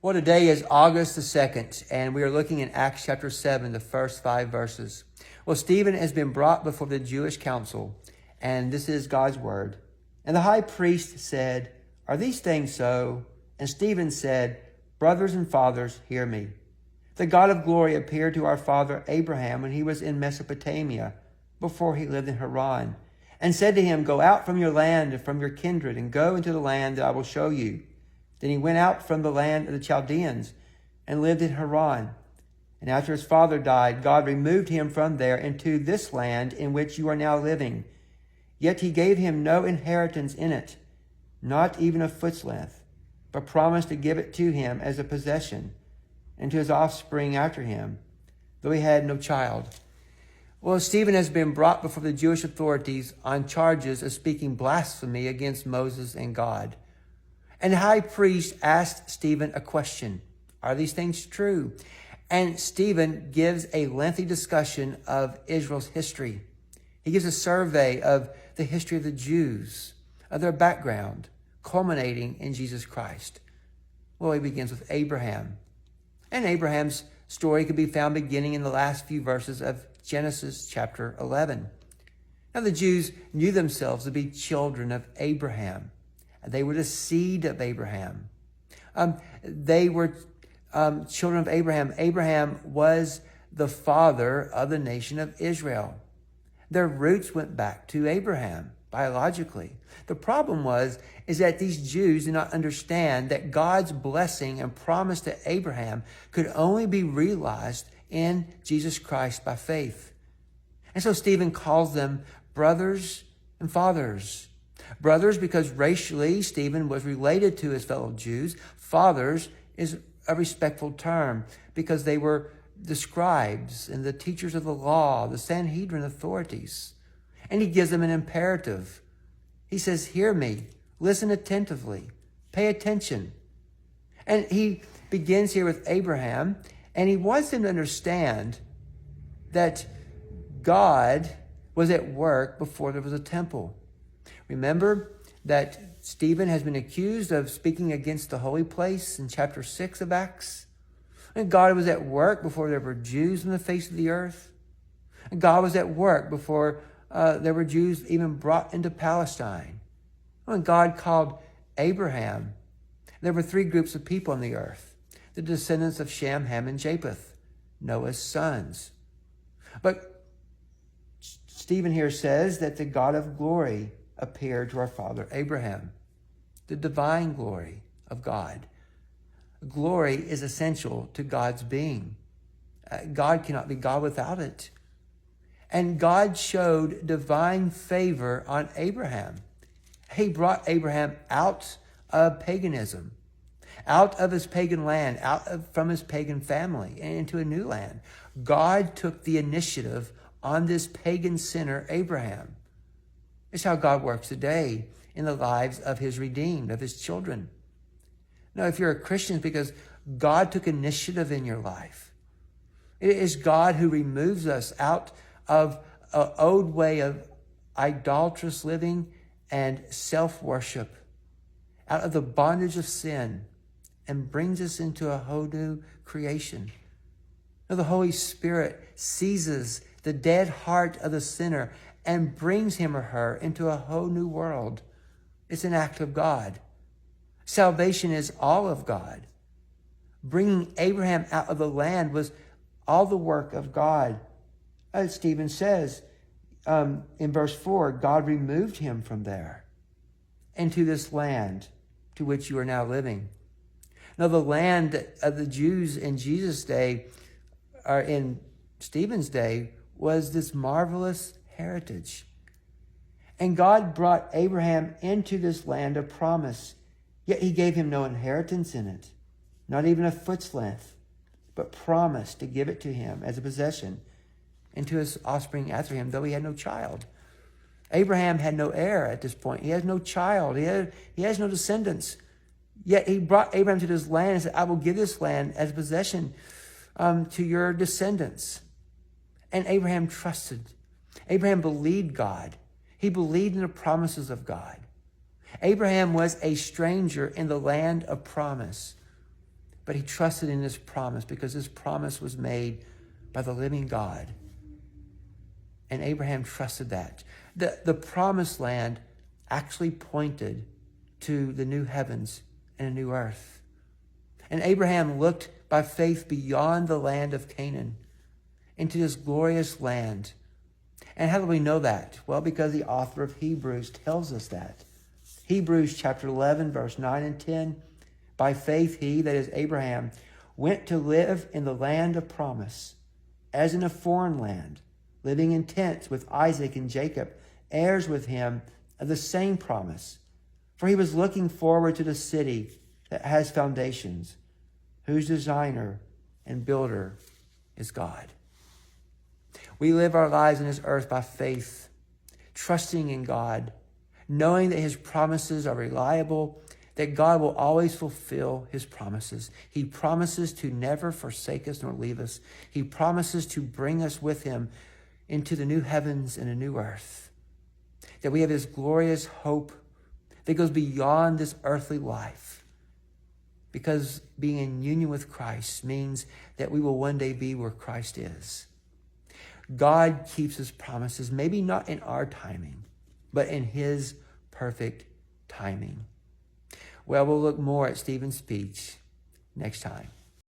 Well, today is August the 2nd, and we are looking in Acts chapter 7, the first 5 verses. Well, Stephen has been brought before the Jewish council, and this is God's word. And the high priest said, "Are these things so?" And Stephen said, "Brothers and fathers, hear me. The God of glory appeared to our father Abraham when he was in Mesopotamia, before he lived in Haran, and said to him, 'Go out from your land and from your kindred, and go into the land that I will show you.' Then he went out from the land of the Chaldeans and lived in Haran. And after his father died, God removed him from there into this land in which you are now living. Yet he gave him no inheritance in it, not even a foot's length, but promised to give it to him as a possession and to his offspring after him, though he had no child." Well, Stephen has been brought before the Jewish authorities on charges of speaking blasphemy against Moses and God. And the high priest asked Stephen a question. Are these things true? And Stephen gives a lengthy discussion of Israel's history. He gives a survey of the history of the Jews, of their background, culminating in Jesus Christ. Well, he begins with Abraham. And Abraham's story can be found beginning in the last few verses of Genesis chapter 11. Now, the Jews knew themselves to be children of Abraham. They were the seed of Abraham. They were children of Abraham. Abraham was the father of the nation of Israel. Their roots went back to Abraham biologically. The problem is that these Jews did not understand that God's blessing and promise to Abraham could only be realized in Jesus Christ by faith. And so Stephen calls them brothers and fathers. Brothers, because racially Stephen was related to his fellow Jews. Fathers is a respectful term because they were the scribes and the teachers of the law, the Sanhedrin authorities. And he gives them an imperative. He says, "Hear me, listen attentively, pay attention." And he begins here with Abraham, and he wants them to understand that God was at work before there was a temple. Remember that Stephen has been accused of speaking against the holy place in chapter 6 of Acts. And God was at work before there were Jews on the face of the earth. And God was at work before there were Jews even brought into Palestine. When God called Abraham, there were 3 groups of people on the earth: the descendants of Shem, Ham, and Japheth, Noah's sons. But Stephen here says that the God of glory appeared to our father Abraham. The divine glory of God. Glory is essential to God's being. God cannot be God without it. And God showed divine favor on Abraham. He brought Abraham out of paganism, out of his pagan land, from his pagan family, and into a new land. God took the initiative on this pagan sinner, Abraham. It's how God works today in the lives of his redeemed, of his children. Now, if you're a Christian, it's because God took initiative in your life. It is God who removes us out of an old way of idolatrous living and self-worship, out of the bondage of sin, and brings us into a whole new creation. Now, the Holy Spirit seizes the dead heart of the sinner and brings him or her into a whole new world. It's an act of God. Salvation is all of God. Bringing Abraham out of the land was all the work of God. As Stephen says in verse 4, God removed him from there into this land to which you are now living. Now, the land of the Jews in Jesus' day, or in Stephen's day, was this marvelous heritage. And God brought Abraham into this land of promise, yet he gave him no inheritance in it, not even a foot's length, but promised to give it to him as a possession and to his offspring after him, though he had no child. Abraham had no heir at this point. He has no child. He has no descendants. Yet he brought Abraham to this land and said, "I will give this land as a possession to your descendants." And Abraham trusted. Abraham believed God. He believed in the promises of God. Abraham was a stranger in the land of promise. but he trusted in his promise because his promise was made by the living God. And Abraham trusted that. The promised land actually pointed to the new heavens and a new earth. And Abraham looked by faith beyond the land of Canaan into this glorious land. And how do we know that? Well, because the author of Hebrews tells us that. Hebrews chapter 11, verse 9 and 10. By faith he, that is Abraham, went to live in the land of promise, as in a foreign land, living in tents with Isaac and Jacob, heirs with him of the same promise. For he was looking forward to the city that has foundations, whose designer and builder is God. We live our lives on this earth by faith, trusting in God, knowing that his promises are reliable, that God will always fulfill his promises. He promises to never forsake us nor leave us. He promises to bring us with him into the new heavens and a new earth. That we have this glorious hope that goes beyond this earthly life. Because being in union with Christ means that we will one day be where Christ is. God keeps his promises, maybe not in our timing, but in his perfect timing. Well, we'll look more at Stephen's speech next time.